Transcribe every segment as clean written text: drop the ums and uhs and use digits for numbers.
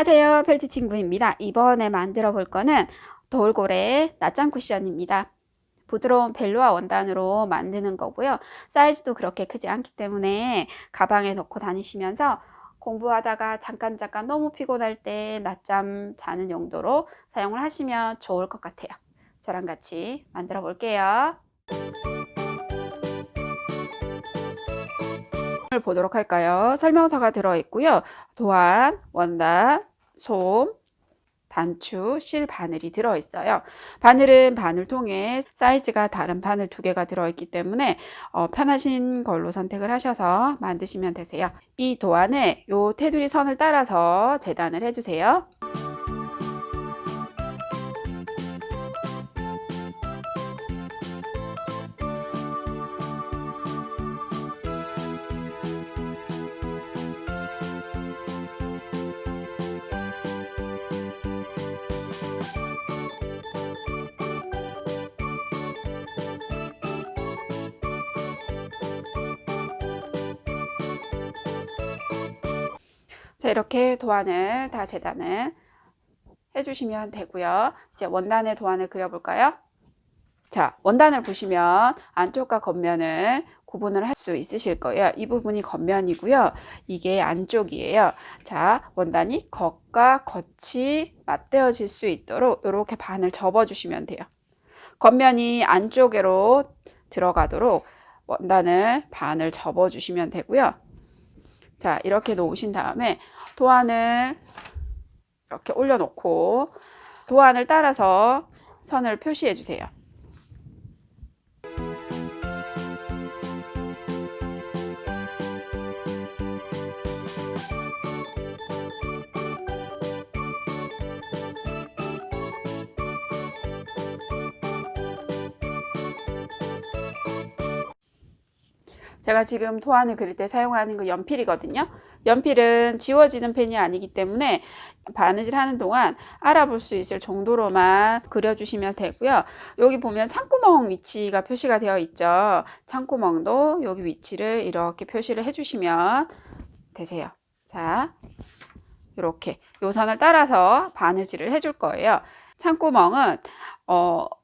안녕하세요, 펠트 친구입니다. 이번에 만들어 볼 거는 돌고래 낮잠 쿠션입니다. 부드러운 벨루아 원단으로 만드는 거고요. 사이즈도 그렇게 크지 않기 때문에 가방에 넣고 다니시면서 공부하다가 잠깐 너무 피곤할 때 낮잠 자는 용도로 사용을 하시면 좋을 것 같아요. 저랑 같이 만들어 볼게요. 보도록 할까요? 설명서가 들어있고요. 도안, 원단, 솜, 단추, 실 바늘이 들어있어요. 바늘은 바늘통에 사이즈가 다른 바늘 2개가 들어있기 때문에 편하신 걸로 선택을 하셔서 만드시면 되세요. 이 도안에 요 테두리 선을 따라서 재단을 해주세요. 자, 이렇게 도안을 다 재단을 해주시면 되고요. 이제 원단의 도안을 그려볼까요? 자, 원단을 보시면 안쪽과 겉면을 구분을 할 수 있으실 거예요. 이 부분이 겉면이고요. 이게 안쪽이에요. 자, 원단이 겉과 겉이 맞대어질 수 있도록 이렇게 반을 접어주시면 돼요. 겉면이 안쪽으로 들어가도록 원단을 반을 접어주시면 되고요. 자, 이렇게 놓으신 다음에 도안을 이렇게 올려놓고 도안을 따라서 선을 표시해 주세요. 제가 지금 도안을 그릴 때 사용하는 거 연필이거든요. 연필은 지워지는 펜이 아니기 때문에 바느질 하는 동안 알아볼 수 있을 정도로만 그려주시면 되고요. 여기 보면 창구멍 위치가 표시가 되어 있죠. 창구멍도 여기 위치를 이렇게 표시를 해주시면 되세요. 자, 이렇게 요 선을 따라서 바느질을 해줄 거예요. 창구멍은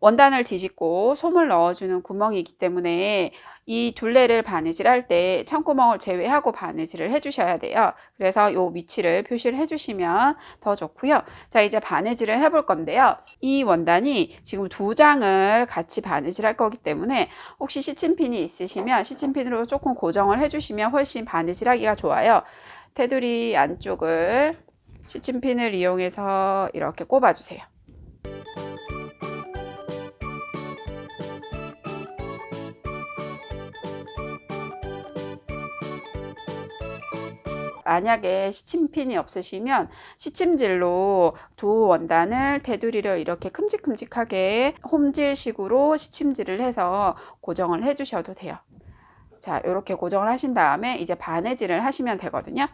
원단을 뒤집고 솜을 넣어주는 구멍이기 때문에 이 둘레를 바느질 할 때 창구멍을 제외하고 바느질을 해주셔야 돼요. 그래서 이 위치를 표시를 해주시면 더 좋고요. 자, 이제 바느질을 해볼 건데요. 이 원단이 지금 2장을 같이 바느질 할 거기 때문에 혹시 시침핀이 있으시면 시침핀으로 조금 고정을 해주시면 훨씬 바느질하기가 좋아요. 테두리 안쪽을 시침핀을 이용해서 이렇게 꼽아주세요. 만약에 시침핀이 없으시면 시침질로 두 원단을 테두리를 이렇게 큼직큼직하게 홈질식으로 시침질을 해서 고정을 해 주셔도 돼요. 자, 이렇게 고정을 하신 다음에 이제 바느질을 하시면 되거든요.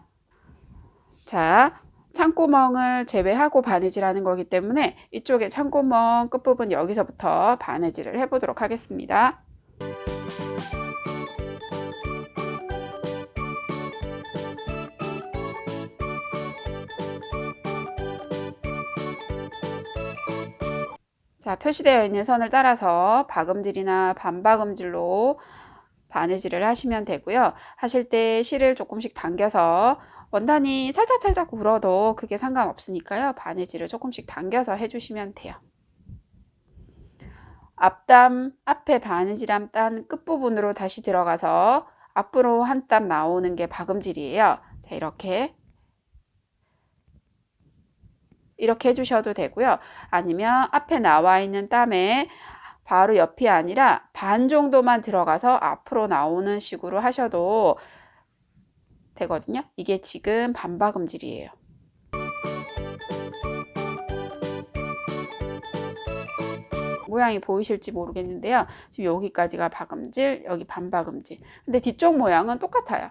자, 창구멍을 제외하고 바느질 하는 거기 때문에 이쪽에 창구멍 끝부분 여기서부터 바느질을 해 보도록 하겠습니다. 자, 표시되어 있는 선을 따라서 박음질이나 반박음질로 바느질을 하시면 되고요. 하실 때 실을 조금씩 당겨서 원단이 살짝 울어도 그게 상관없으니까요. 바느질을 조금씩 당겨서 해주시면 돼요. 앞담, 앞에 바느질한 딴 끝부분으로 다시 들어가서 앞으로 한 땀 나오는 게 박음질이에요. 자, 이렇게 해주셔도 되고요. 아니면 앞에 나와 있는 땀에 바로 옆이 아니라 반 정도만 들어가서 앞으로 나오는 식으로 하셔도 되거든요. 이게 지금 반박음질이에요. 모양이 보이실지 모르겠는데요. 지금 여기까지가 박음질, 여기 반박음질. 근데 뒤쪽 모양은 똑같아요.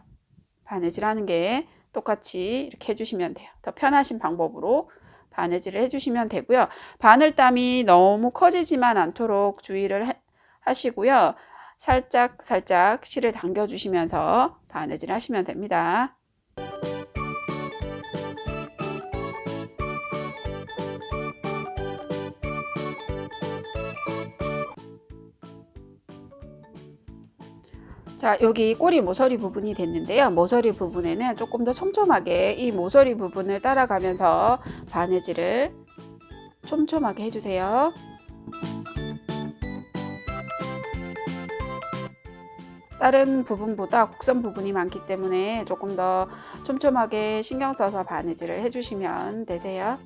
바느질 하는 게 똑같이 이렇게 해주시면 돼요. 더 편하신 방법으로 바느질을 해주시면 되고요. 바늘땀이 너무 커지지만 않도록 주의를 하시고요. 살짝 실을 당겨주시면서 바느질 하시면 됩니다. 자, 여기 꼬리 모서리 부분이 됐는데요. 모서리 부분에는 조금 더 촘촘하게 이 모서리 부분을 따라가면서 바느질을 촘촘하게 해주세요. 다른 부분보다 곡선 부분이 많기 때문에 조금 더 촘촘하게 신경 써서 바느질을 해주시면 되세요.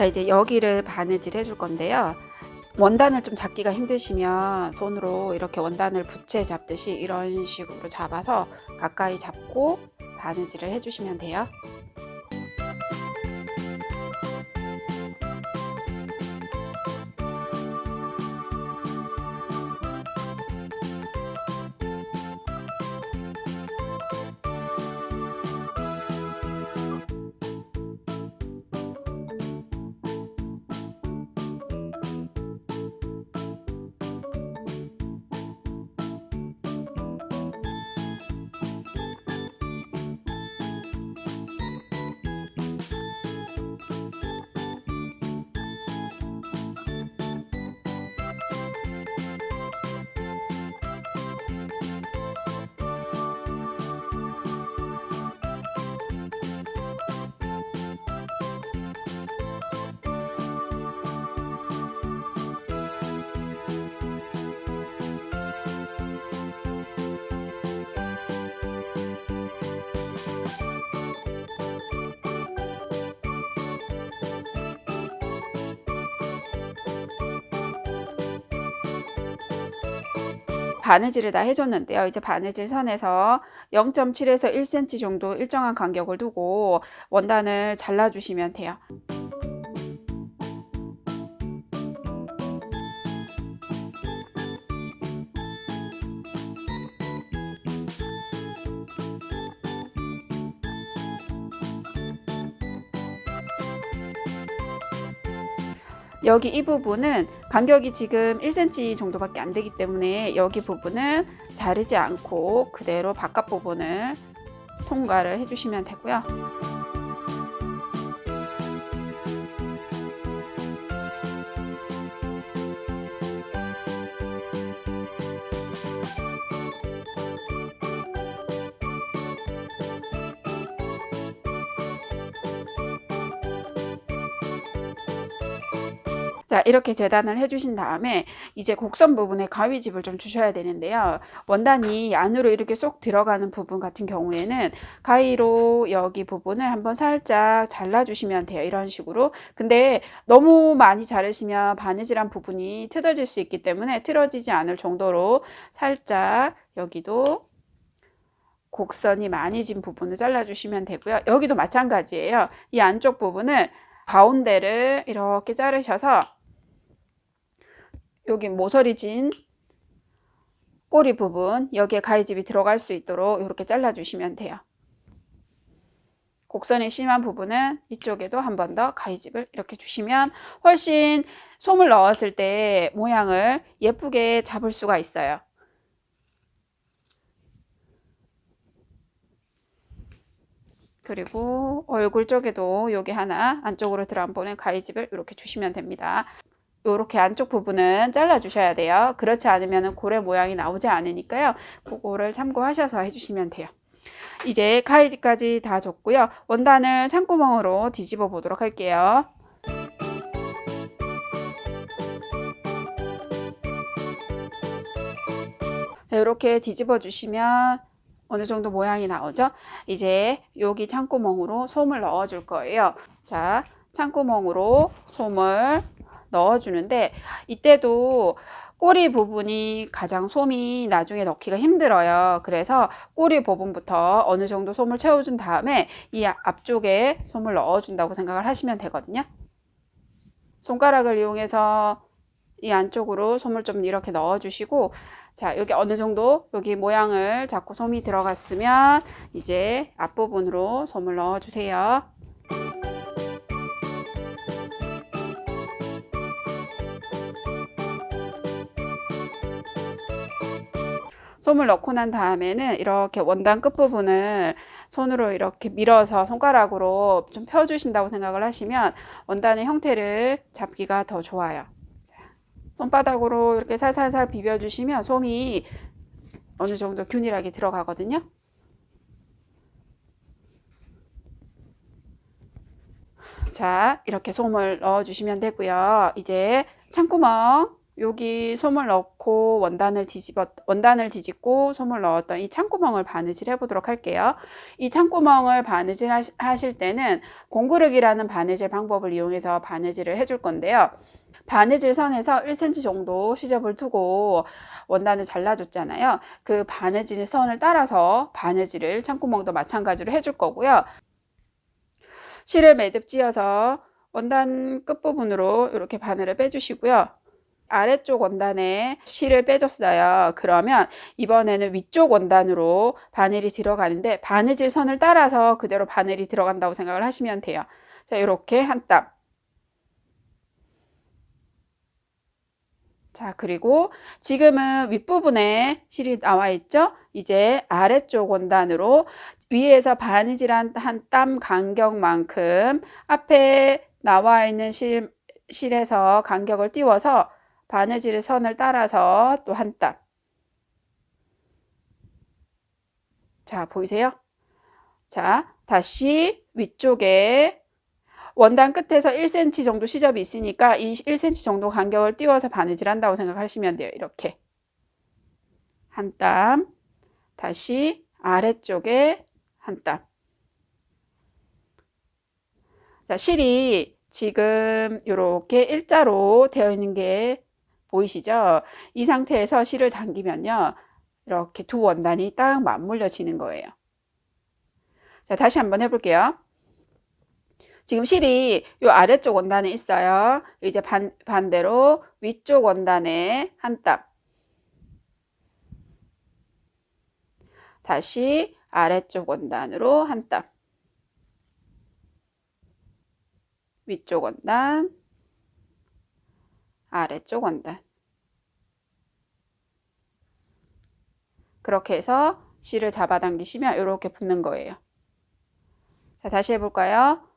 자, 이제 여기를 바느질 해줄 건데요. 원단을 좀 잡기가 힘드시면 손으로 이렇게 원단을 부채 잡듯이 이런 식으로 잡아서 가까이 잡고 바느질을 해주시면 돼요. 바느질을 다 해줬는데요. 이제 바느질 선에서 0.7에서 1cm 정도 일정한 간격을 두고 원단을 잘라주시면 돼요. 여기 이 부분은 간격이 지금 1cm 정도밖에 안 되기 때문에 여기 부분은 자르지 않고 그대로 바깥 부분을 통과를 해주시면 되고요. 자, 이렇게 재단을 해주신 다음에 이제 곡선 부분에 가위집을 좀 주셔야 되는데요. 원단이 안으로 이렇게 쏙 들어가는 부분 같은 경우에는 가위로 여기 부분을 한번 살짝 잘라주시면 돼요. 이런 식으로. 근데 너무 많이 자르시면 바느질한 부분이 틀어질 수 있기 때문에 틀어지지 않을 정도로 살짝 여기도 곡선이 많이 진 부분을 잘라주시면 되고요. 여기도 마찬가지예요. 이 안쪽 부분을 가운데를 이렇게 자르셔서 여기 모서리 진 꼬리 부분 여기에 가위집이 들어갈 수 있도록 이렇게 잘라주시면 돼요. 곡선이 심한 부분은 이쪽에도 한 번 더 가위집을 이렇게 주시면 훨씬 솜을 넣었을 때 모양을 예쁘게 잡을 수가 있어요. 그리고 얼굴 쪽에도 여기 하나 안쪽으로 들어간 가위집을 이렇게 주시면 됩니다. 이렇게 안쪽 부분은 잘라 주셔야 돼요. 그렇지 않으면 고래 모양이 나오지 않으니까요. 그거를 참고하셔서 해주시면 돼요. 이제 가위집까지 다 줬고요. 원단을 창구멍으로 뒤집어 보도록 할게요. 자, 이렇게 뒤집어 주시면 어느 정도 모양이 나오죠? 이제 여기 창구멍으로 솜을 넣어 줄 거예요. 자, 창구멍으로 솜을 넣어주는데 이때도 꼬리 부분이 가장 솜이 나중에 넣기가 힘들어요. 그래서 꼬리 부분부터 어느 정도 솜을 채워준 다음에 이 앞쪽에 솜을 넣어준다고 생각을 하시면 되거든요. 손가락을 이용해서 이 안쪽으로 솜을 좀 이렇게 넣어주시고, 자, 여기 어느 정도 여기 모양을 잡고 솜이 들어갔으면 이제 앞부분으로 솜을 넣어주세요. 솜을 넣고 난 다음에는 이렇게 원단 끝부분을 손으로 이렇게 밀어서 손가락으로 좀 펴주신다고 생각을 하시면 원단의 형태를 잡기가 더 좋아요. 손바닥으로 이렇게 살살살 비벼주시면 솜이 어느 정도 균일하게 들어가거든요. 자, 이렇게 솜을 넣어주시면 되고요. 이제 창구멍, 여기 솜을 넣고 원단을 뒤집고 솜을 넣었던 이 창구멍을 바느질 해보도록 할게요. 이 창구멍을 바느질 하실 때는 공구르기라는 바느질 방법을 이용해서 바느질을 해줄 건데요. 바느질 선에서 1cm 정도 시접을 두고 원단을 잘라줬잖아요. 그 바느질 선을 따라서 바느질을 창구멍도 마찬가지로 해줄 거고요. 실을 매듭 지어서 원단 끝부분으로 이렇게 바늘을 빼주시고요. 아래쪽 원단에 실을 빼줬어요. 그러면 이번에는 위쪽 원단으로 바늘이 들어가는데 바느질 선을 따라서 그대로 바늘이 들어간다고 생각을 하시면 돼요. 자, 이렇게 한 땀. 자, 그리고 지금은 윗부분에 실이 나와 있죠? 이제 아래쪽 원단으로 위에서 바느질한 한 땀 간격만큼 앞에 나와 있는 실에서 간격을 띄워서 바느질 선을 따라서 또 한 땀. 자, 보이세요? 자, 다시 위쪽에 원단 끝에서 1cm 정도 시접이 있으니까 이 1cm 정도 간격을 띄워서 바느질 한다고 생각하시면 돼요. 이렇게 한 땀, 다시 아래쪽에 한 땀. 자, 실이 지금 이렇게 일자로 되어 있는 게 보이시죠? 이 상태에서 실을 당기면요, 이렇게 두 원단이 딱 맞물려지는 거예요. 자, 다시 한번 해볼게요. 지금 실이 이 아래쪽 원단에 있어요. 이제 반대로 위쪽 원단에 한 땀. 다시 아래쪽 원단으로 한 땀. 위쪽 원단, 아래쪽 원단. 그렇게 해서 실을 잡아당기시면 이렇게 붙는 거예요. 자, 다시 해볼까요?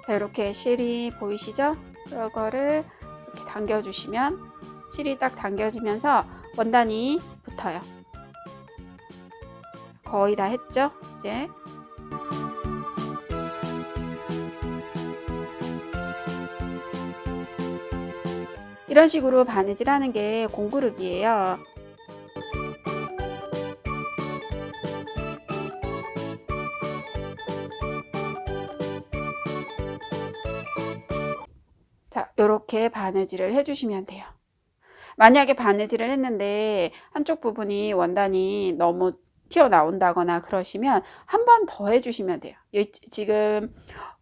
자, 이렇게 실이 보이시죠? 이거를 이렇게 당겨주시면 실이 딱 당겨지면서 원단이 붙어요. 거의 다 했죠? 이제 이런 식으로 바느질 하는 게 공구르기예요. 자, 이렇게 바느질을 해주시면 돼요. 만약에 바느질을 했는데 한쪽 부분이 원단이 너무 튀어나온다거나 그러시면 한 번 더 해주시면 돼요. 지금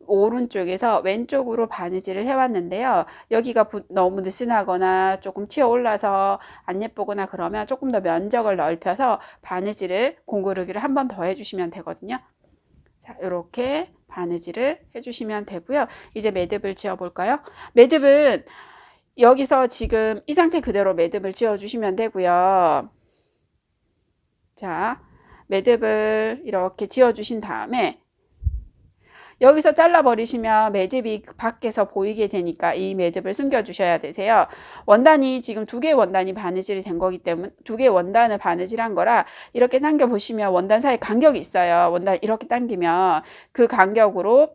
오른쪽에서 왼쪽으로 바느질을 해왔는데요. 여기가 너무 느슨하거나 조금 튀어 올라서 안 예쁘거나 그러면 조금 더 면적을 넓혀서 바느질을 공구르기를 한 번 더 해주시면 되거든요. 자, 이렇게 바느질을 해주시면 되고요. 이제 매듭을 지어 볼까요? 매듭은 여기서 지금 이 상태 그대로 매듭을 지어 주시면 되고요. 자, 매듭을 이렇게 지어 주신 다음에 여기서 잘라 버리시면 매듭이 밖에서 보이게 되니까 이 매듭을 숨겨 주셔야 되세요. 원단이 지금 두 개의 원단이 바느질이 된 거기 때문에 두 개의 원단을 바느질한 거라 이렇게 당겨 보시면 원단 사이에 간격이 있어요. 원단 이렇게 당기면 그 간격으로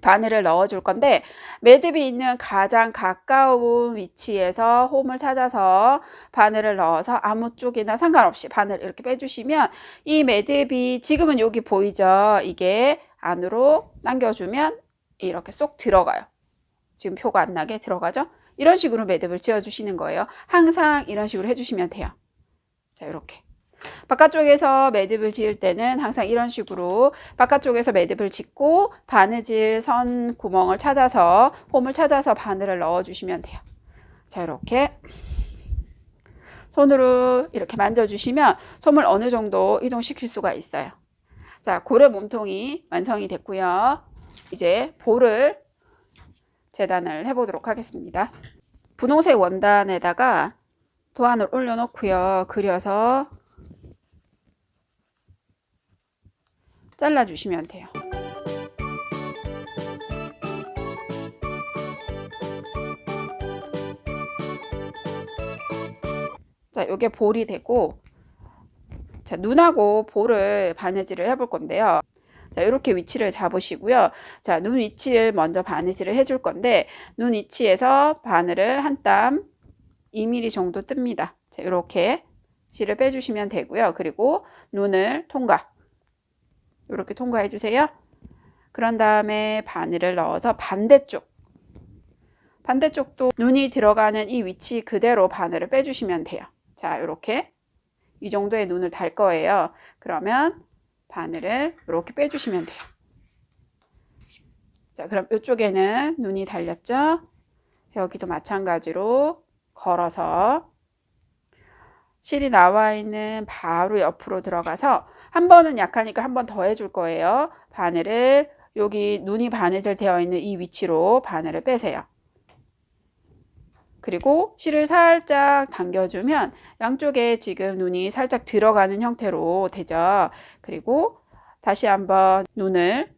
바늘을 넣어 줄 건데 매듭이 있는 가장 가까운 위치에서 홈을 찾아서 바늘을 넣어서 아무 쪽이나 상관없이 바늘을 이렇게 빼주시면 이 매듭이 지금은 여기 보이죠? 이게 안으로 당겨주면 이렇게 쏙 들어가요. 지금 표가 안 나게 들어가죠? 이런 식으로 매듭을 지어 주시는 거예요. 항상 이런 식으로 해주시면 돼요. 자, 이렇게 바깥쪽에서 매듭을 지을 때는 항상 이런 식으로 바깥쪽에서 매듭을 짓고 바느질 선 구멍을 찾아서 홈을 찾아서 바늘을 넣어 주시면 돼요. 자, 이렇게 손으로 이렇게 만져 주시면 솜을 어느 정도 이동시킬 수가 있어요. 자, 고래 몸통이 완성이 됐고요. 이제 볼을 재단을 해보도록 하겠습니다. 분홍색 원단에다가 도안을 올려놓고요. 그려서 잘라주시면 돼요. 자, 요게 볼이 되고, 자, 눈하고 볼을 바느질을 해볼 건데요. 자, 이렇게 위치를 잡으시고요. 자, 눈 위치를 먼저 바느질을 해줄 건데, 눈 위치에서 바늘을 한 땀 2mm 정도 뜹니다. 자, 이렇게 실을 빼주시면 되고요. 그리고 눈을 통과. 이렇게 통과해 주세요. 그런 다음에 바늘을 넣어서 반대쪽도 눈이 들어가는 이 위치 그대로 바늘을 빼주시면 돼요. 자, 이렇게 이 정도의 눈을 달 거예요. 그러면 바늘을 이렇게 빼주시면 돼요. 자, 그럼 이쪽에는 눈이 달렸죠? 여기도 마찬가지로 걸어서 실이 나와 있는 바로 옆으로 들어가서 한 번은 약하니까 한 번 더 해줄 거예요. 바늘을 여기 눈이 바느질 되어 있는 이 위치로 바늘을 빼세요. 그리고 실을 살짝 당겨주면 양쪽에 지금 눈이 살짝 들어가는 형태로 되죠. 그리고 다시 한번 눈을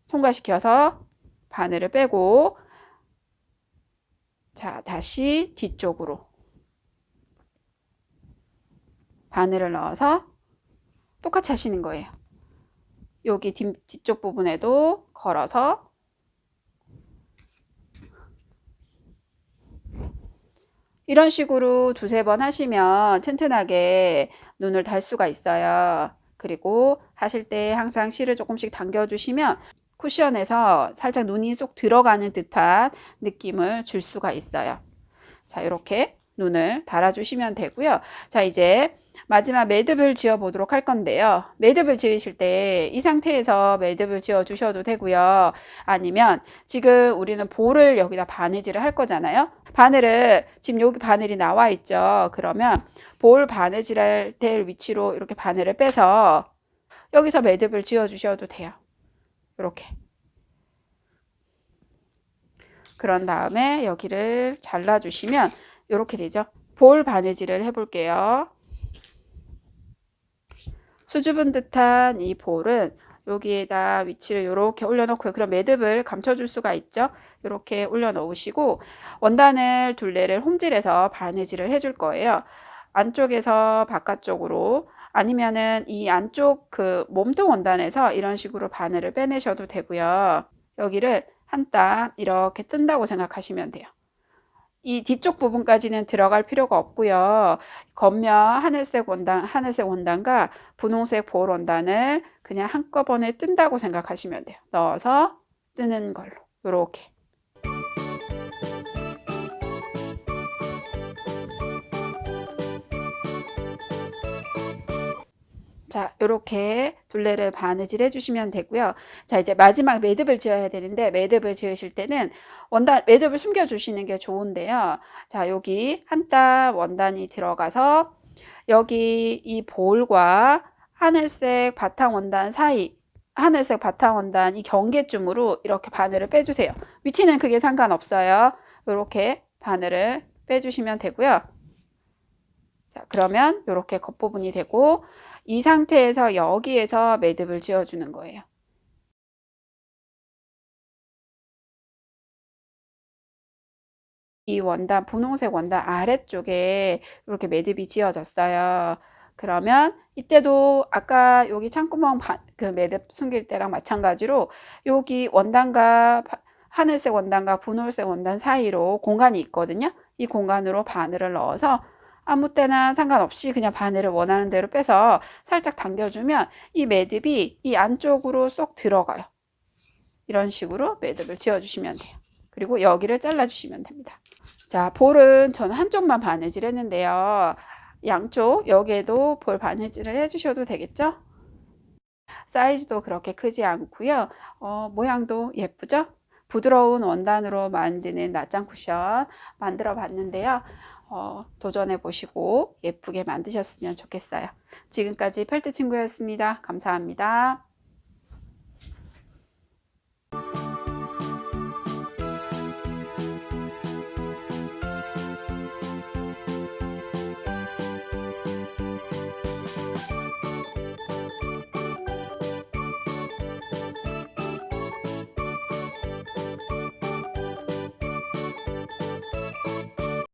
통과시켜서 바늘을 빼고, 자, 다시 뒤쪽으로 바늘을 넣어서 똑같이 하시는 거예요. 여기 뒤쪽 부분에도 걸어서 이런 식으로 두세 번 하시면 튼튼하게 눈을 달 수가 있어요. 그리고 하실 때 항상 실을 조금씩 당겨주시면 쿠션에서 살짝 눈이 쏙 들어가는 듯한 느낌을 줄 수가 있어요. 자, 이렇게 눈을 달아주시면 되고요. 자, 이제 마지막 매듭을 지어 보도록 할 건데요. 매듭을 지으실 때 이 상태에서 매듭을 지어 주셔도 되고요. 아니면 지금 우리는 볼을 여기다 바느질을 할 거잖아요. 바늘을 지금 여기 바늘이 나와 있죠. 그러면 볼 바느질할 될 위치로 이렇게 바늘을 빼서 여기서 매듭을 지어 주셔도 돼요. 이렇게. 그런 다음에 여기를 잘라 주시면 이렇게 되죠. 볼 바느질을 해 볼게요. 수줍은 듯한 이 볼은 여기에다 위치를 이렇게 올려놓고요. 그럼 매듭을 감춰줄 수가 있죠. 이렇게 올려놓으시고 원단을 둘레를 홈질해서 바느질을 해줄 거예요. 안쪽에서 바깥쪽으로, 아니면은 이 안쪽 그 몸통 원단에서 이런 식으로 바늘을 빼내셔도 되고요. 여기를 한 땀 이렇게 뜬다고 생각하시면 돼요. 이 뒤쪽 부분까지는 들어갈 필요가 없고요. 겉면 하늘색 원단과 분홍색 볼 원단을 그냥 한꺼번에 뜬다고 생각하시면 돼요. 넣어서 뜨는 걸로 이렇게. 자, 이렇게 둘레를 바느질 해주시면 되고요. 자, 이제 마지막 매듭을 지어야 되는데 매듭을 지으실 때는 매듭을 숨겨주시는 게 좋은데요. 자, 여기 한 땀 원단이 들어가서 여기 이 볼과 하늘색 바탕 원단 사이, 하늘색 바탕 원단 이 경계쯤으로 이렇게 바늘을 빼주세요. 위치는 그게 상관없어요. 이렇게 바늘을 빼주시면 되고요. 자, 그러면 이렇게 겉부분이 되고 이 상태에서 여기에서 매듭을 지어주는 거예요. 이 원단, 분홍색 원단 아래쪽에 이렇게 매듭이 지어졌어요. 그러면 이때도 아까 여기 창구멍 그 매듭 숨길 때랑 마찬가지로 여기 원단과 하늘색 원단과 분홍색 원단 사이로 공간이 있거든요. 이 공간으로 바늘을 넣어서 아무 때나 상관없이 그냥 바늘을 원하는 대로 빼서 살짝 당겨주면 이 매듭이 이 안쪽으로 쏙 들어가요. 이런 식으로 매듭을 지어주시면 돼요. 그리고 여기를 잘라주시면 됩니다. 자, 볼은 저는 한쪽만 바느질 했는데요. 양쪽 여기에도 볼 바느질을 해주셔도 되겠죠? 사이즈도 그렇게 크지 않고요. 모양도 예쁘죠? 부드러운 원단으로 만드는 낫장 쿠션 만들어 봤는데요. 도전해 보시고 예쁘게 만드셨으면 좋겠어요. 지금까지 펠트 친구였습니다. 감사합니다.